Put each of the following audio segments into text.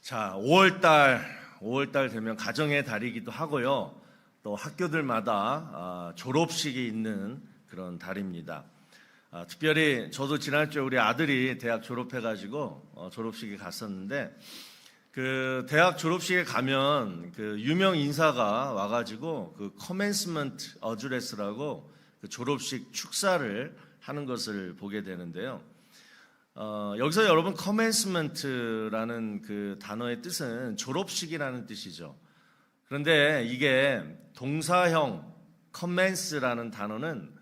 자, 5월달 되면 가정의 달이기도 하고요. 또 학교들마다 졸업식이 있는 그런 달입니다. 특별히 저도 지난주에 우리 아들이 대학 졸업해가지고 졸업식에 갔었는데, 그 대학 졸업식에 가면 그 유명 인사가 와가지고 그 커맨스먼트 어드레스라고 그 졸업식 축사를 하는 것을 보게 되는데요. 여기서 여러분 commencement라는 그 단어의 뜻은 졸업식이라는 뜻이죠. 그런데 이게 동사형 commence라는 단어는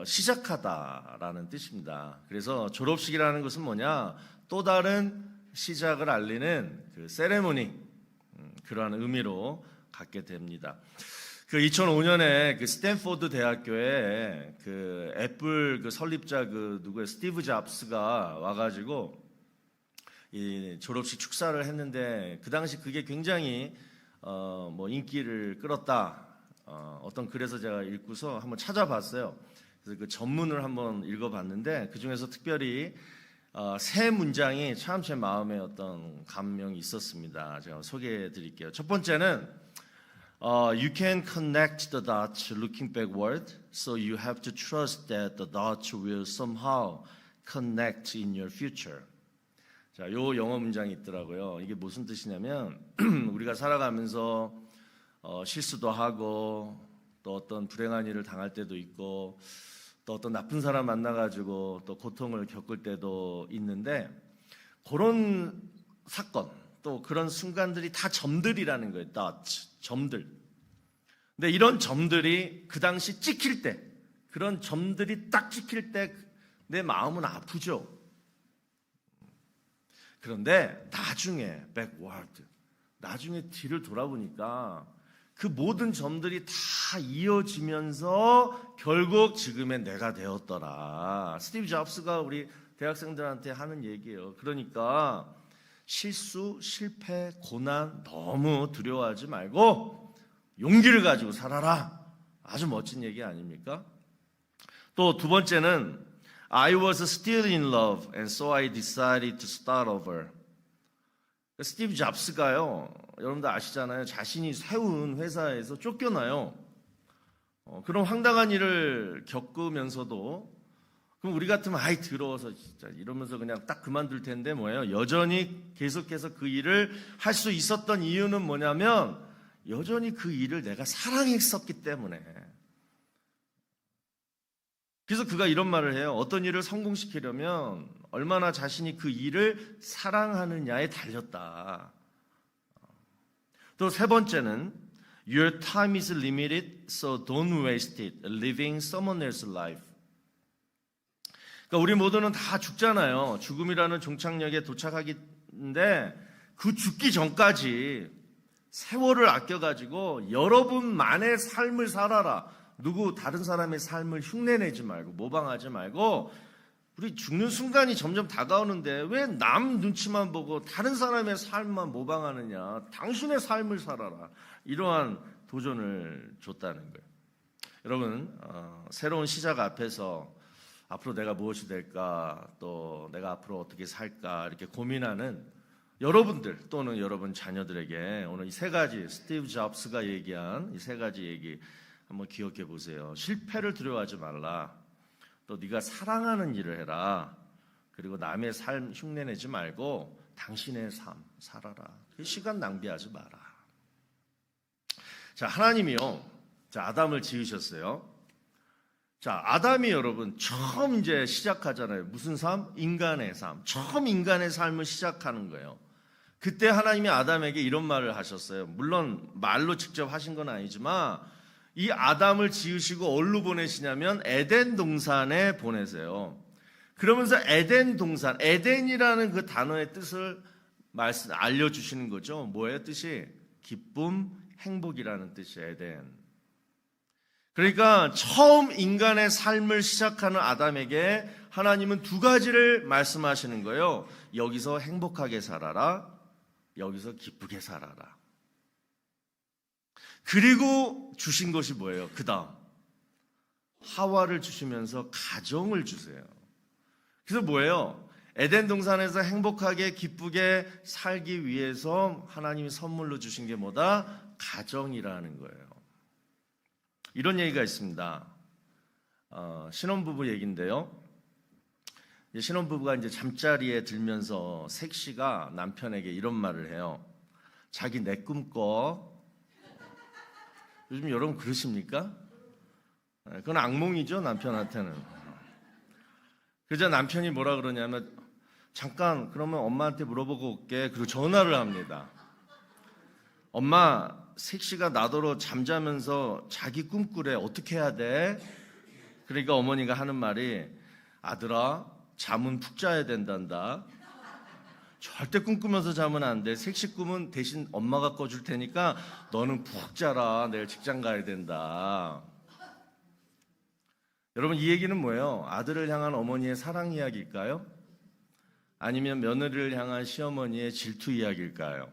시작하다라는 뜻입니다. 그래서 졸업식이라는 것은 뭐냐? 또 다른 시작을 알리는 그 세레모니, 그러한 의미로 갖게 됩니다. 그 2005년에 그 스탠포드 대학교에 그 애플 그 설립자 그 누구의 스티브 잡스가 와가지고 이 졸업식 축사를 했는데, 그 당시 그게 굉장히 뭐 인기를 끌었다. 어떤 글에서 제가 읽고서 한번 찾아봤어요. 그래서 그 전문을 한번 읽어봤는데, 그 중에서 특별히 세 문장이 참 제 마음에 어떤 감명이 있었습니다. 제가 소개해 드릴게요. 첫 번째는 you can connect the dots looking backward, so you have to trust that the dots will somehow connect in your future. 자, 요 영어 문장이 있더라고요. 이게 무슨 뜻이냐면 우리가 살아가면서 실수도 하고 또 어떤 불행한 일을 당할 때도 있고 또 어떤 나쁜 사람 만나가지고 또 고통을 겪을 때도 있는데, 그런 사건 또 그런 순간들이 다 점들이라는 거예요. dots, 점들. 근데 이런 점들이 그 당시 찍힐 때, 그런 점들이 딱 찍힐 때 내 마음은 아프죠. 그런데 나중에 backward, 나중에 뒤를 돌아보니까 그 모든 점들이 다 이어지면서 결국 지금의 내가 되었더라. 스티브 잡스가 우리 대학생들한테 하는 얘기예요. 그러니까 실수, 실패, 고난 너무 두려워하지 말고 용기를 가지고 살아라. 아주 멋진 얘기 아닙니까? 또 두 번째는 I was still in love and so I decided to start over. 스티브 잡스가요, 여러분들 아시잖아요. 자신이 세운 회사에서 쫓겨나요. 그런 황당한 일을 겪으면서도, 그럼 우리 같으면 아이 더러워서 진짜 이러면서 그냥 딱 그만둘 텐데 뭐예요? 여전히 계속해서 그 일을 할 수 있었던 이유는 뭐냐면 여전히 그 일을 내가 사랑했었기 때문에. 그래서 그가 이런 말을 해요. 어떤 일을 성공시키려면 얼마나 자신이 그 일을 사랑하느냐에 달렸다. 또 세 번째는 Your time is limited, so don't waste it living someone else's life. 그러니까 우리 모두는 다 죽잖아요. 죽음이라는 종착역에 도착하기인데 그 죽기 전까지 세월을 아껴가지고 여러분만의 삶을 살아라. 누구 다른 사람의 삶을 흉내내지 말고 모방하지 말고, 우리 죽는 순간이 점점 다가오는데 왜 남 눈치만 보고 다른 사람의 삶만 모방하느냐. 당신의 삶을 살아라. 이러한 도전을 줬다는 거예요. 여러분, 새로운 시작 앞에서 앞으로 내가 무엇이 될까, 또 내가 앞으로 어떻게 살까 이렇게 고민하는 여러분들 또는 여러분 자녀들에게 오늘 이 세 가지, 스티브 잡스가 얘기한 이 세 가지 얘기 한번 기억해 보세요. 실패를 두려워하지 말라. 또 네가 사랑하는 일을 해라. 그리고 남의 삶 흉내내지 말고 당신의 삶 살아라. 시간 낭비하지 마라. 자, 하나님이요, 자, 아담을 지으셨어요. 자, 아담이 여러분 처음 이제 시작하잖아요. 무슨 삶? 인간의 삶. 처음 인간의 삶을 시작하는 거예요. 그때 하나님이 아담에게 이런 말을 하셨어요. 물론 말로 직접 하신 건 아니지만 이 아담을 지으시고 어디로 보내시냐면 에덴 동산에 보내세요. 그러면서 에덴 동산, 에덴이라는 그 단어의 뜻을 알려주시는 거죠. 뭐예요? 뜻이 기쁨, 행복이라는 뜻이에요. 에덴. 그러니까 처음 인간의 삶을 시작하는 아담에게 하나님은 두 가지를 말씀하시는 거예요. 여기서 행복하게 살아라. 여기서 기쁘게 살아라. 그리고 주신 것이 뭐예요? 그 다음 하와를 주시면서 가정을 주세요. 그래서 뭐예요? 에덴 동산에서 행복하게 기쁘게 살기 위해서 하나님이 선물로 주신 게 뭐다? 가정이라는 거예요. 이런 얘기가 있습니다. 신혼부부 얘기인데요. 신혼부부가 이제 잠자리에 들면서 색시가 남편에게 이런 말을 해요. 자기 내 꿈꿔. 요즘 여러분 그러십니까? 그건 악몽이죠, 남편한테는. 그저 남편이 뭐라 그러냐면, 잠깐 그러면 엄마한테 물어보고 올게. 그리고 전화를 합니다. 엄마, 색시가 나더러 잠자면서 자기 꿈꾸래. 어떻게 해야 돼? 그러니까 어머니가 하는 말이, 아들아, 잠은 푹 자야 된단다. 절대 꿈꾸면서 자면 안 돼. 색시 꿈은 대신 엄마가 꿔줄 테니까 너는 푹 자라. 내일 직장 가야 된다. 여러분, 이 얘기는 뭐예요? 아들을 향한 어머니의 사랑 이야기일까요? 아니면 며느리를 향한 시어머니의 질투 이야기일까요?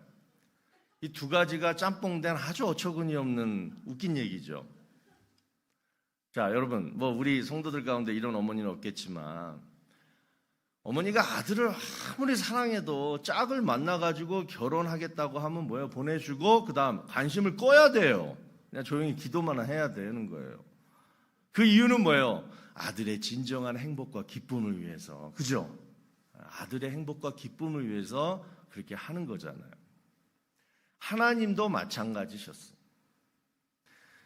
이 두 가지가 짬뽕된 아주 어처구니 없는 웃긴 얘기죠. 자, 여러분, 우리 성도들 가운데 이런 어머니는 없겠지만, 어머니가 아들을 아무리 사랑해도 짝을 만나가지고 결혼하겠다고 하면 뭐예요? 보내주고 그 다음 관심을 꺼야 돼요. 그냥 조용히 기도만 해야 되는 거예요. 그 이유는 뭐예요? 아들의 진정한 행복과 기쁨을 위해서. 그죠? 아들의 행복과 기쁨을 위해서 그렇게 하는 거잖아요. 하나님도 마찬가지셨어요.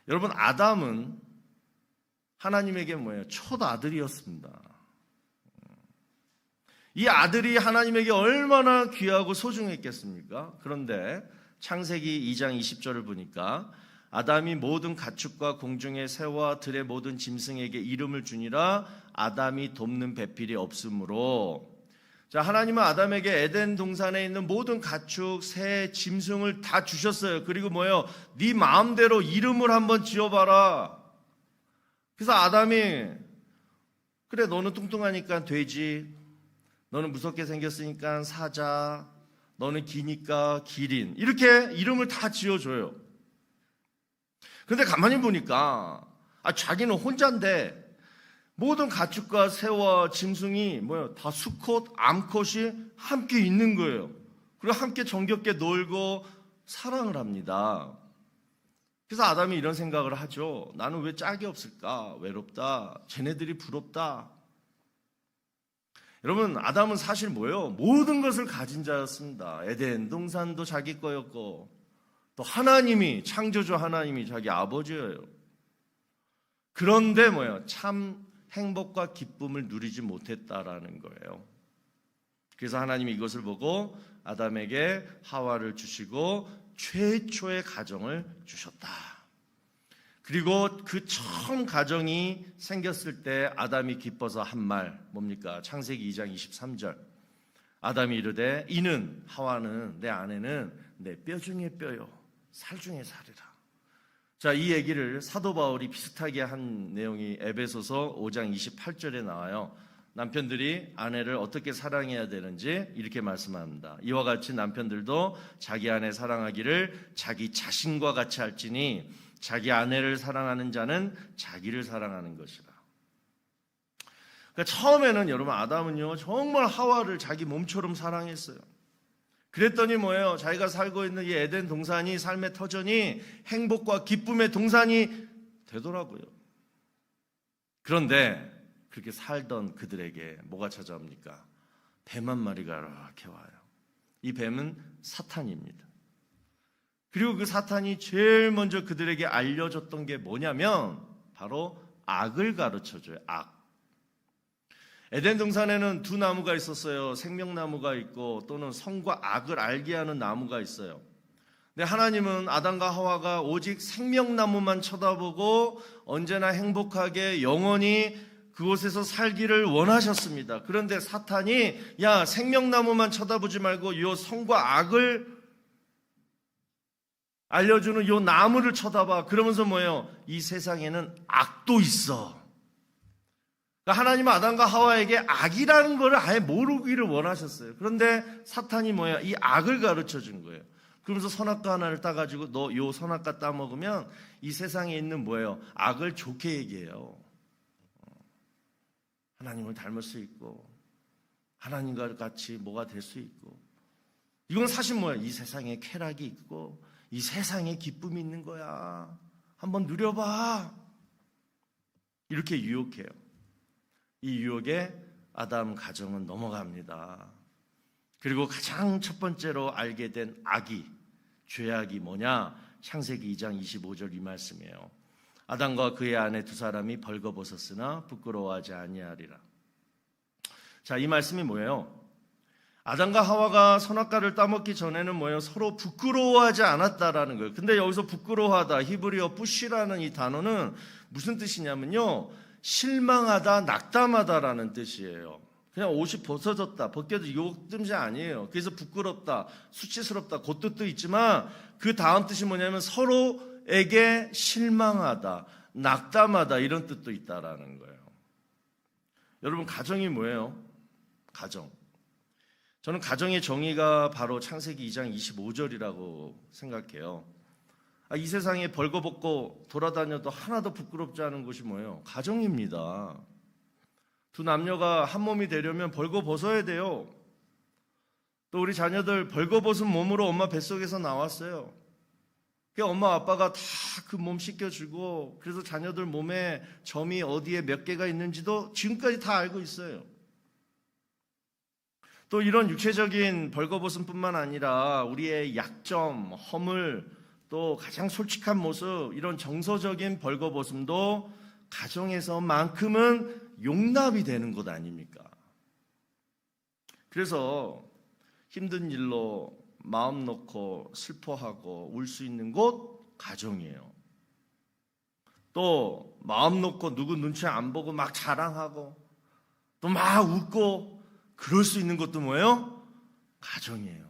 여러분, 아담은 하나님에게 뭐예요? 첫 아들이었습니다. 이 아들이 하나님에게 얼마나 귀하고 소중했겠습니까? 그런데 창세기 2장 20절을 보니까 아담이 모든 가축과 공중의 새와 들의 모든 짐승에게 이름을 주니라. 아담이 돕는 배필이 없으므로. 자, 하나님은 아담에게 에덴 동산에 있는 모든 가축, 새, 짐승을 다 주셨어요. 그리고 뭐예요? 네 마음대로 이름을 한번 지어봐라. 그래서 아담이, 그래, 너는 뚱뚱하니까 돼지, 너는 무섭게 생겼으니까 사자, 너는 기니까 기린, 이렇게 이름을 다 지어줘요. 근데 가만히 보니까 자기는 혼자인데 모든 가축과 새와 짐승이 다 수컷, 암컷이 함께 있는 거예요. 그리고 함께 정겹게 놀고 사랑을 합니다. 그래서 아담이 이런 생각을 하죠. 나는 왜 짝이 없을까? 외롭다. 쟤네들이 부럽다. 여러분, 아담은 사실 뭐예요? 모든 것을 가진 자였습니다. 에덴 동산도 자기 거였고, 또 하나님이, 창조주 하나님이 자기 아버지예요. 그런데 참 행복과 기쁨을 누리지 못했다라는 거예요. 그래서 하나님이 이것을 보고 아담에게 하와를 주시고 최초의 가정을 주셨다. 그리고 그 처음 가정이 생겼을 때 아담이 기뻐서 한 말 뭡니까? 창세기 2장 23절. 아담이 이르되 이는, 하와는, 내 아내는 내 뼈 중에 뼈요 살 중에 살이라. 자, 이 얘기를 사도 바울이 비슷하게 한 내용이 에베소서 5장 28절에 나와요. 남편들이 아내를 어떻게 사랑해야 되는지 이렇게 말씀합니다. 이와 같이 남편들도 자기 아내 사랑하기를 자기 자신과 같이 할지니 자기 아내를 사랑하는 자는 자기를 사랑하는 것이라. 그러니까 처음에는 여러분, 아담은요 정말 하와를 자기 몸처럼 사랑했어요. 그랬더니 뭐예요? 자기가 살고 있는 이 에덴 동산이, 삶의 터전이 행복과 기쁨의 동산이 되더라고요. 그런데 그렇게 살던 그들에게 뭐가 찾아옵니까? 뱀 한 마리가 이렇게 와요. 이 뱀은 사탄입니다. 그리고 그 사탄이 제일 먼저 그들에게 알려줬던 게 뭐냐면 바로 악을 가르쳐줘요. 악. 에덴 동산에는 두 나무가 있었어요. 생명나무가 있고 또는 선과 악을 알게 하는 나무가 있어요. 근데 하나님은 아담과 하와가 오직 생명나무만 쳐다보고 언제나 행복하게 영원히 그곳에서 살기를 원하셨습니다. 그런데 사탄이 야, 생명나무만 쳐다보지 말고 요 선과 악을 알려주는 요 나무를 쳐다봐. 그러면서 뭐예요? 이 세상에는 악도 있어. 그러니까 하나님은 아담과 하와에게 악이라는 걸 아예 모르기를 원하셨어요. 그런데 사탄이 뭐야? 이 악을 가르쳐 준 거예요. 그러면서 선악과 하나를 따가지고 너 요 선악과 따먹으면 이 세상에 있는 뭐예요? 악을 좋게 얘기해요. 하나님을 닮을 수 있고 하나님과 같이 뭐가 될 수 있고, 이건 사실 뭐야? 이 세상에 쾌락이 있고 이 세상에 기쁨이 있는 거야. 한번 누려봐. 이렇게 유혹해요. 이 유혹에 아담 가정은 넘어갑니다. 그리고 가장 첫 번째로 알게 된 악이, 죄악이 뭐냐? 창세기 2장 25절 이 말씀이에요. 아담과 그의 아내 두 사람이 벌거벗었으나 부끄러워하지 아니하리라. 자, 이 말씀이 뭐예요? 아담과 하와가 선악과를 따먹기 전에는 뭐예요? 서로 부끄러워하지 않았다라는 거예요. 근데 여기서 부끄러워하다, 히브리어 뿌시라는 이 단어는 무슨 뜻이냐면요, 실망하다, 낙담하다라는 뜻이에요. 그냥 옷이 벗겨도 요 뜻이 아니에요. 그래서 부끄럽다, 수치스럽다 그 뜻도 있지만 그 다음 뜻이 뭐냐면 서로에게 실망하다, 낙담하다 이런 뜻도 있다라는 거예요. 여러분, 가정이 뭐예요? 가정. 저는 가정의 정의가 바로 창세기 2장 25절이라고 생각해요. 이 세상에 벌거벗고 돌아다녀도 하나도 부끄럽지 않은 것이 뭐예요? 가정입니다. 두 남녀가 한 몸이 되려면 벌거벗어야 돼요. 또 우리 자녀들 벌거벗은 몸으로 엄마 뱃속에서 나왔어요. 그러니까 엄마 아빠가 다 그 몸 씻겨주고, 그래서 자녀들 몸에 점이 어디에 몇 개가 있는지도 지금까지 다 알고 있어요. 또 이런 육체적인 벌거벗음뿐만 아니라 우리의 약점, 허물, 또 가장 솔직한 모습, 이런 정서적인 벌거벗음도 가정에서만큼은 용납이 되는 것 아닙니까? 그래서 힘든 일로 마음 놓고 슬퍼하고 울 수 있는 곳 가정이에요. 또 마음 놓고 누구 눈치 안 보고 막 자랑하고 또 막 웃고 그럴 수 있는 것도 뭐예요? 가정이에요.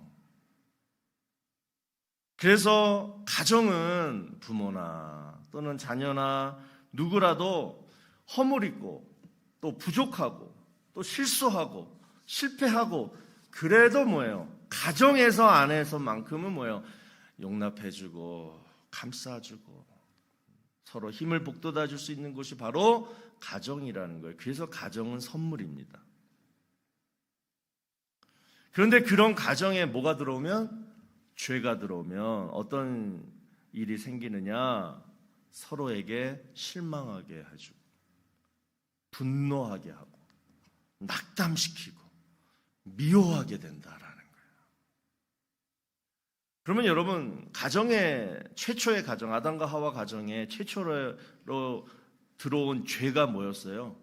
그래서 가정은 부모나 또는 자녀나 누구라도 허물 있고 또 부족하고 또 실수하고 실패하고, 그래도 뭐예요? 가정에서 안에서만큼은 뭐예요? 용납해주고 감싸주고 서로 힘을 북돋아 줄 수 있는 곳이 바로 가정이라는 거예요. 그래서 가정은 선물입니다. 그런데 그런 가정에 뭐가 들어오면, 죄가 들어오면 어떤 일이 생기느냐? 서로에게 실망하게 해주고 분노하게 하고 낙담시키고 미워하게 된다라는 거예요. 그러면 여러분, 가정의 최초의 가정, 아담과 하와 가정의 최초로 들어온 죄가 뭐였어요?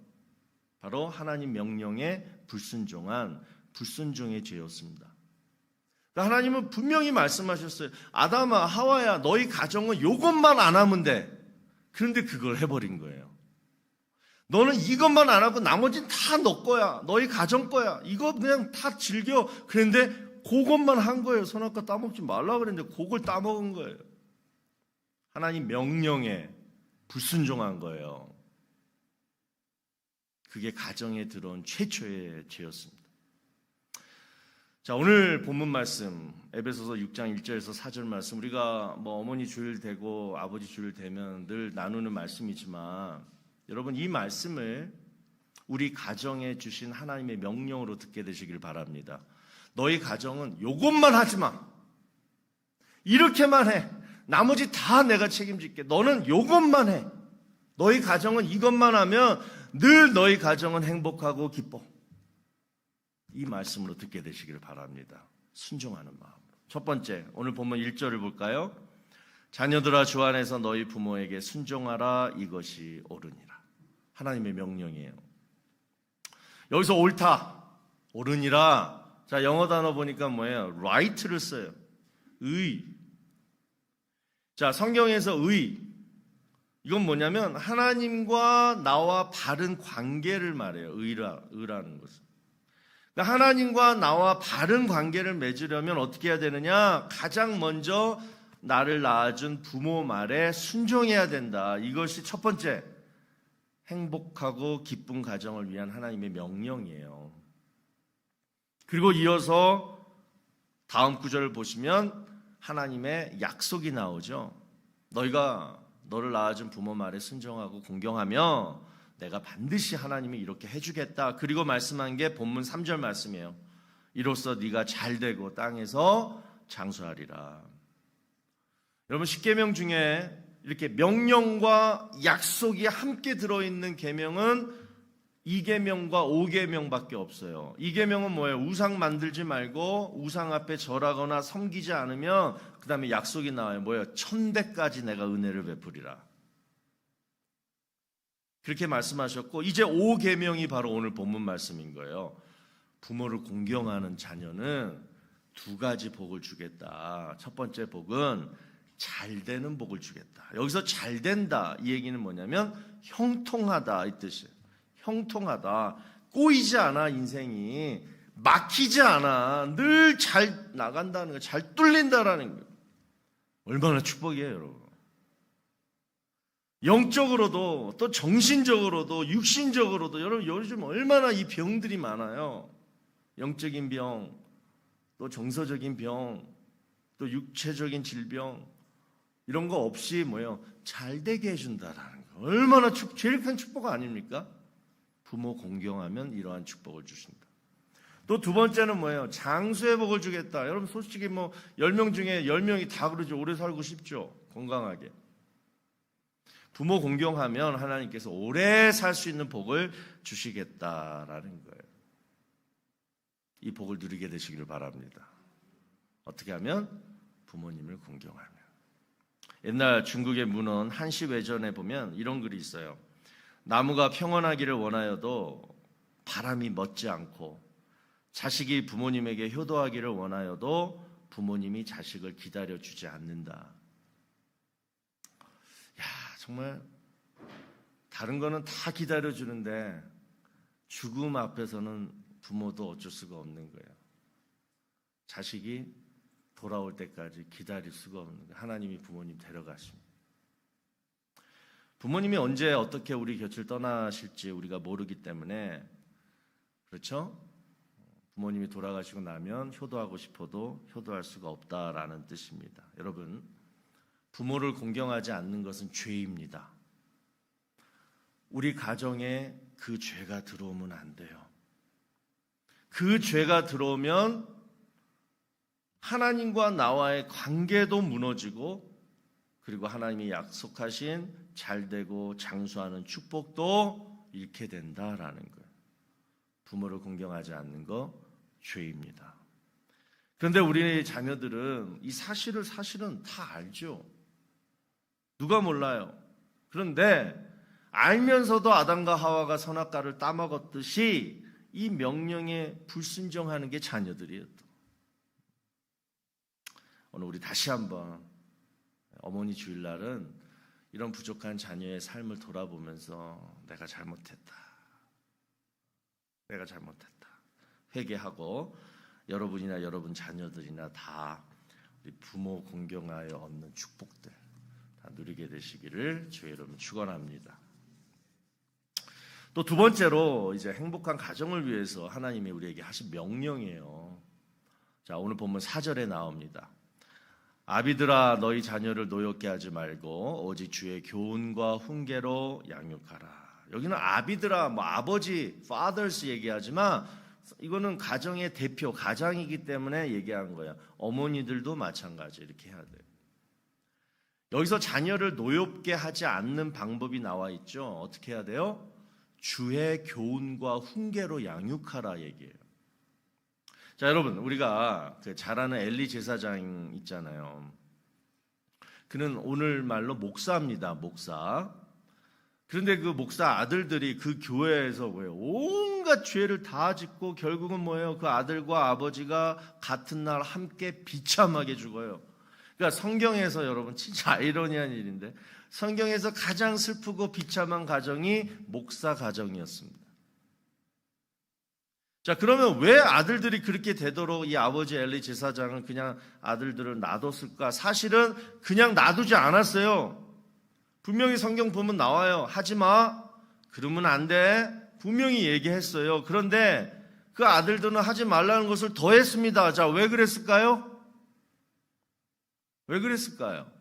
바로 하나님 명령에 불순종한 불순종의 죄였습니다. 하나님은 분명히 말씀하셨어요. 아담아, 하와야, 너희 가정은 이것만 안 하면 돼. 그런데 그걸 해버린 거예요. 너는 이것만 안 하고 나머지는 다 너 거야. 너희 가정 거야. 이거 그냥 다 즐겨. 그런데 그것만 한 거예요. 선악과 따먹지 말라 그랬는데 그걸 따먹은 거예요. 하나님 명령에 불순종한 거예요. 그게 가정에 들어온 최초의 죄였습니다. 자, 오늘 본문 말씀 에베소서 6장 1절에서 4절 말씀, 우리가 어머니 주일 되고 아버지 주일 되면 늘 나누는 말씀이지만, 여러분, 이 말씀을 우리 가정에 주신 하나님의 명령으로 듣게 되시길 바랍니다. 너희 가정은 요것만 하지 마. 이렇게만 해. 나머지 다 내가 책임질게. 너는 요것만 해. 너희 가정은 이것만 하면 늘 너희 가정은 행복하고 기뻐. 이 말씀으로 듣게 되시기를 바랍니다. 순종하는 마음으로. 첫 번째, 오늘 본문 1절을 볼까요? 자녀들아, 주 안에서 너희 부모에게 순종하라. 이것이 옳으니라. 하나님의 명령이에요. 여기서 옳다, 옳으니라. 자, 영어 단어 보니까 뭐예요? right를 써요. 의. 자, 성경에서 의, 이건 뭐냐면 하나님과 나와 바른 관계를 말해요. 의라는 것은. 그러니까 하나님과 나와 바른 관계를 맺으려면 어떻게 해야 되느냐? 가장 먼저 나를 낳아준 부모 말에 순종해야 된다. 이것이 첫 번째, 행복하고 기쁜 가정을 위한 하나님의 명령이에요. 그리고 이어서 다음 구절을 보시면 하나님의 약속이 나오죠. 너희가 너를 낳아준 부모 말에 순종하고 공경하며 내가 반드시 하나님이 이렇게 해주겠다. 그리고 말씀한 게 본문 3절 말씀이에요. 이로써 네가 잘되고 땅에서 장수하리라. 여러분, 십계명 중에 이렇게 명령과 약속이 함께 들어있는 계명은 2계명과 5계명밖에 없어요. 2계명은 뭐예요? 우상 만들지 말고 우상 앞에 절하거나 섬기지 않으면 그 다음에 약속이 나와요. 뭐예요? 1000배까지 내가 은혜를 베푸리라. 그렇게 말씀하셨고, 이제 5계명이 바로 오늘 본문 말씀인 거예요. 부모를 공경하는 자녀는 2가지 복을 주겠다. 첫 번째 복은 잘되는 복을 주겠다. 여기서 잘된다 이 얘기는 뭐냐면 형통하다 이 뜻이에요. 형통하다. 꼬이지 않아. 인생이 막히지 않아. 늘 잘 나간다는 거예요. 잘 뚫린다라는 거예요. 얼마나 축복이에요, 여러분. 영적으로도 또 정신적으로도 육신적으로도 여러분 요즘 얼마나 이 병들이 많아요. 영적인 병, 또 정서적인 병, 또 육체적인 질병, 이런 거 없이 뭐예요? 잘 되게 해준다라는 거. 얼마나 제일 큰 축복 아닙니까? 부모 공경하면 이러한 축복을 주신다. 또 2번째는 뭐예요? 장수의 복을 주겠다. 여러분 솔직히 10명 중에 10명이 다 그러죠. 오래 살고 싶죠. 건강하게. 부모 공경하면 하나님께서 오래 살 수 있는 복을 주시겠다라는 거예요. 이 복을 누리게 되시기를 바랍니다. 어떻게 하면? 부모님을 공경하면. 옛날 중국의 문헌 한시외전에 보면 이런 글이 있어요. 나무가 평온하기를 원하여도 바람이 멎지 않고, 자식이 부모님에게 효도하기를 원하여도 부모님이 자식을 기다려주지 않는다. 야, 정말 다른 거는 다 기다려주는데 죽음 앞에서는 부모도 어쩔 수가 없는 거예요. 자식이 돌아올 때까지 기다릴 수가 없는 거예요. 하나님이 부모님 데려가십니다. 부모님이 언제 어떻게 우리 곁을 떠나실지 우리가 모르기 때문에, 그렇죠? 부모님이 돌아가시고 나면 효도하고 싶어도 효도할 수가 없다라는 뜻입니다. 여러분, 부모를 공경하지 않는 것은 죄입니다. 우리 가정에 그 죄가 들어오면 안 돼요. 그 죄가 들어오면 하나님과 나와의 관계도 무너지고, 그리고 하나님이 약속하신 잘되고 장수하는 축복도 잃게 된다라는 거예요. 부모를 공경하지 않는 거 죄입니다. 그런데 우리 자녀들은 이 사실을 사실은 다 알죠. 누가 몰라요. 그런데 알면서도 아담과 하와가 선악과를 따먹었듯이 이 명령에 불순종하는 게 자녀들이에요. 오늘 우리 다시 한번 어머니 주일날은 이런 부족한 자녀의 삶을 돌아보면서 내가 잘못했다. 회개하고 여러분이나 여러분 자녀들이나 다 우리 부모 공경하여 얻는 축복들 다 누리게 되시기를 주의 이름으로 축원합니다. 또 2번째로 이제 행복한 가정을 위해서 하나님이 우리에게 하신 명령이에요. 자, 오늘 본문 4절에 나옵니다. 아비들아 너희 자녀를 노엽게 하지 말고 오직 주의 교훈과 훈계로 양육하라. 여기는 아비들아, 아버지, fathers 얘기하지만 이거는 가정의 대표, 가장이기 때문에 얘기한 거야. 어머니들도 마찬가지 이렇게 해야 돼요. 여기서 자녀를 노엽게 하지 않는 방법이 나와 있죠. 어떻게 해야 돼요? 주의 교훈과 훈계로 양육하라 얘기해요. 자, 여러분, 우리가 잘 아는 엘리 제사장 있잖아요. 그는 오늘 말로 목사입니다. 목사. 그런데 그 목사 아들들이 그 교회에서 온갖 죄를 다 짓고 결국은 뭐예요? 그 아들과 아버지가 같은 날 함께 비참하게 죽어요. 그러니까 성경에서 여러분 진짜 아이러니한 일인데 성경에서 가장 슬프고 비참한 가정이 목사 가정이었습니다. 자, 그러면 왜 아들들이 그렇게 되도록 이 아버지 엘리 제사장은 그냥 아들들을 놔뒀을까? 사실은 그냥 놔두지 않았어요. 분명히 성경 보면 나와요. 하지마, 그러면 안 돼, 분명히 얘기했어요. 그런데 그 아들들은 하지 말라는 것을 더 했습니다. 자, 왜 그랬을까요? 왜 그랬을까요?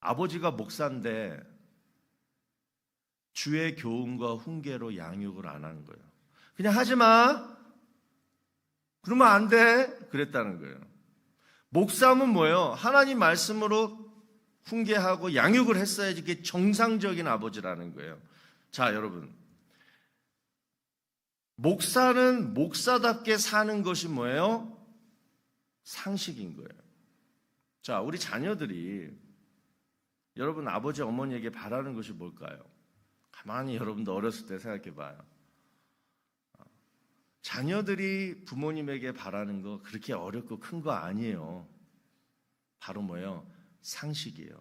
아버지가 목사인데 주의 교훈과 훈계로 양육을 안 하는 거예요. 그냥 하지 마. 그러면 안 돼. 그랬다는 거예요. 목사는 뭐예요? 하나님 말씀으로 훈계하고 양육을 했어야지 그게 정상적인 아버지라는 거예요. 자, 여러분. 목사는 목사답게 사는 것이 뭐예요? 상식인 거예요. 자, 우리 자녀들이 여러분 아버지 어머니에게 바라는 것이 뭘까요? 가만히 여러분도 어렸을 때 생각해 봐요. 자녀들이 부모님에게 바라는 거 그렇게 어렵고 큰 거 아니에요. 바로 뭐예요? 상식이에요.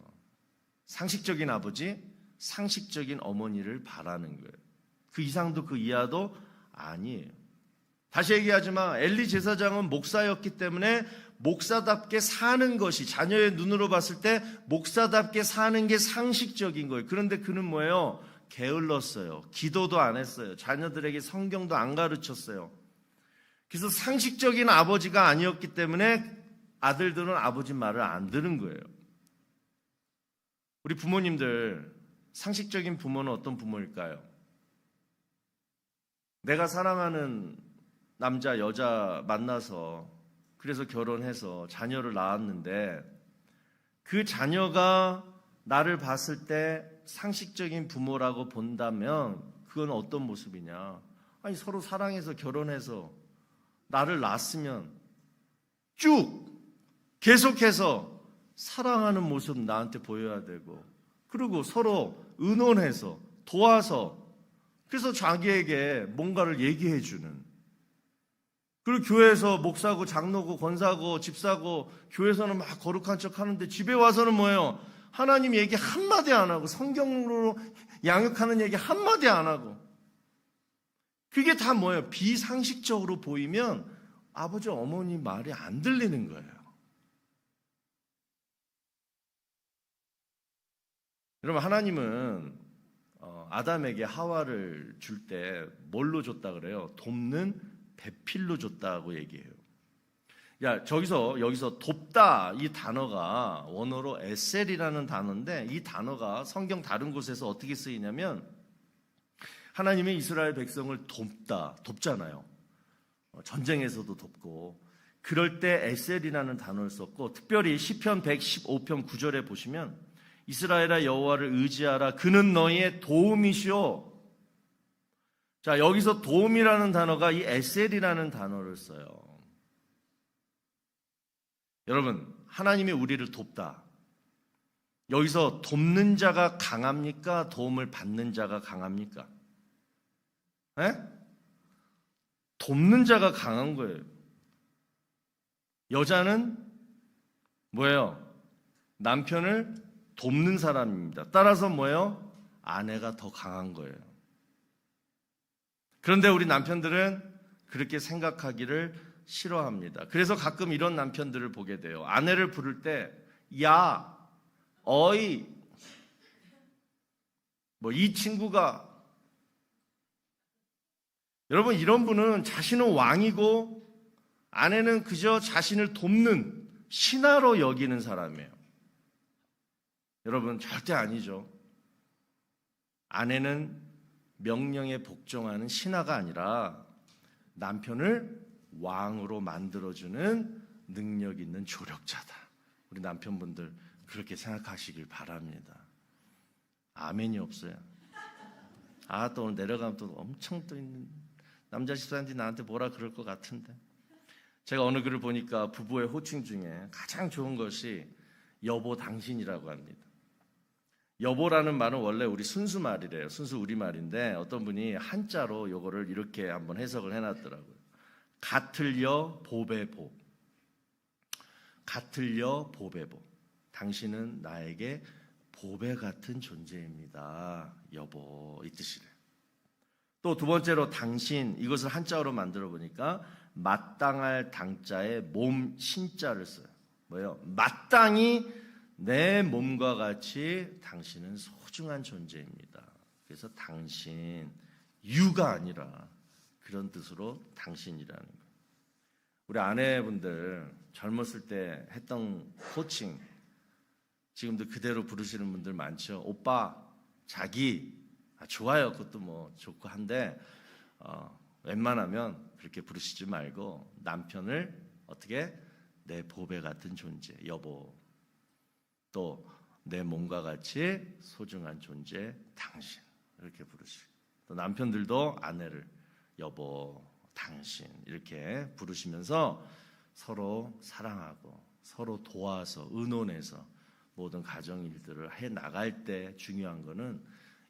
상식적인 아버지, 상식적인 어머니를 바라는 거예요. 그 이상도 그 이하도 아니에요. 다시 얘기하지만 엘리 제사장은 목사였기 때문에 목사답게 사는 것이 자녀의 눈으로 봤을 때 목사답게 사는 게 상식적인 거예요. 그런데 그는 뭐예요? 게을렀어요. 기도도 안 했어요. 자녀들에게 성경도 안 가르쳤어요. 그래서 상식적인 아버지가 아니었기 때문에 아들들은 아버지 말을 안 들은 거예요. 우리 부모님들, 상식적인 부모는 어떤 부모일까요? 내가 사랑하는 남자, 여자 만나서 그래서 결혼해서 자녀를 낳았는데 그 자녀가 나를 봤을 때 상식적인 부모라고 본다면 그건 어떤 모습이냐? 아니 서로 사랑해서 결혼해서 나를 낳았으면 쭉 계속해서 사랑하는 모습 나한테 보여야 되고 그리고 서로 의논해서 도와서 그래서 자기에게 뭔가를 얘기해 주는 그리고 교회에서 목사고 장로고 권사고 집사고 교회에서는 막 거룩한 척 하는데 집에 와서는 뭐예요? 하나님 얘기 한마디 안 하고 성경으로 양육하는 얘기 한마디 안 하고 그게 다 뭐예요? 비상식적으로 보이면 아버지 어머니 말이 안 들리는 거예요. 여러분 하나님은 아담에게 하와를 줄 때 뭘로 줬다 그래요? 돕는 배필로 줬다고 얘기해요. 여기서 돕다 이 단어가 원어로 에셀이라는 단어인데 이 단어가 성경 다른 곳에서 어떻게 쓰이냐면 하나님의 이스라엘 백성을 돕잖아요. 전쟁에서도 돕고 그럴 때 에셀이라는 단어를 썼고 특별히 시편 115편 9절에 보시면 이스라엘아 여호와를 의지하라 그는 너희의 도움이시오. 자, 여기서 도움이라는 단어가 이 에셀이라는 단어를 써요. 여러분, 하나님이 우리를 돕다. 여기서 돕는 자가 강합니까? 도움을 받는 자가 강합니까? 에? 돕는 자가 강한 거예요. 여자는 뭐예요? 남편을 돕는 사람입니다. 따라서 뭐예요? 아내가 더 강한 거예요. 그런데 우리 남편들은 그렇게 생각하기를 싫어합니다. 그래서 가끔 이런 남편들을 보게 돼요. 아내를 부를 때 야, 어이, 이 친구가 여러분 이런 분은 자신은 왕이고 아내는 그저 자신을 돕는 신하로 여기는 사람이에요. 여러분 절대 아니죠. 아내는 명령에 복종하는 신하가 아니라 남편을 왕으로 만들어주는 능력 있는 조력자다. 우리 남편분들 그렇게 생각하시길 바랍니다. 아멘이 없어요. 또 오늘 내려가면 또 엄청 또 있는 남자 집사님들이 나한테 뭐라 그럴 것 같은데 제가 어느 글을 보니까 부부의 호칭 중에 가장 좋은 것이 여보 당신이라고 합니다. 여보라는 말은 원래 우리 순수 말이래요. 순수 우리말인데 어떤 분이 한자로 요거를 이렇게 한번 해석을 해놨더라고요. 같을 여 보배 보. 같을 여 보배 보. 당신은 나에게 보배 같은 존재입니다. 여보 이 뜻이래요. 또 두 번째로 당신 이것을 한자어로 만들어 보니까 마땅할 당자에 몸 신자를 써요. 뭐예요? 마땅히 내 몸과 같이 당신은 소중한 존재입니다. 그래서 당신, 유가 아니라 그런 뜻으로 당신이라는 거예요. 우리 아내분들 젊었을 때 했던 호칭 지금도 그대로 부르시는 분들 많죠. 오빠, 자기, 좋아요. 그것도 뭐 좋고 한데 웬만하면 그렇게 부르시지 말고 남편을 어떻게 내 보배 같은 존재, 여보, 또 내 몸과 같이 소중한 존재, 당신 이렇게 부르시고, 또 남편들도 아내를 여보, 당신 이렇게 부르시면서 서로 사랑하고 서로 도와서 의논해서 모든 가정 일들을 해 나갈 때 중요한 거는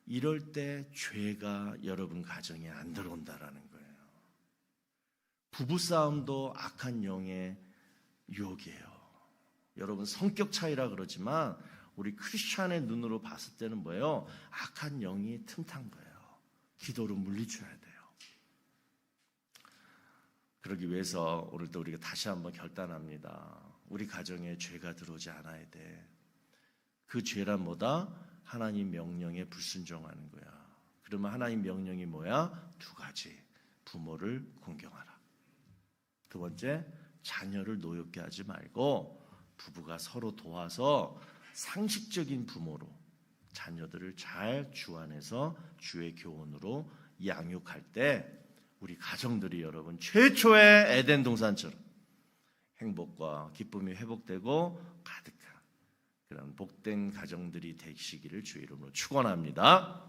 이럴 때 죄가 여러분 가정에 안 들어온다라는 거예요. 부부싸움도 악한 영의 유혹이에요. 여러분 성격 차이라 그러지만 우리 크리스찬의 눈으로 봤을 때는 뭐예요? 악한 영이 틈탄 거예요. 기도로 물리쳐야 돼요. 그러기 위해서 오늘도 우리가 다시 한번 결단합니다. 우리 가정에 죄가 들어오지 않아야 돼. 그 죄란 뭐다? 하나님 명령에 불순종하는 거야. 그러면 하나님 명령이 뭐야? 두 가지. 부모를 공경하라. 두 번째, 자녀를 노엽게 하지 말고 부부가 서로 도와서 상식적인 부모로 자녀들을 잘 주안해서 주의 교훈으로 양육할 때 우리 가정들이 여러분 최초의 에덴 동산처럼 행복과 기쁨이 회복되고 가득한 그런 복된 가정들이 되시기를 주의 이름으로 축원합니다.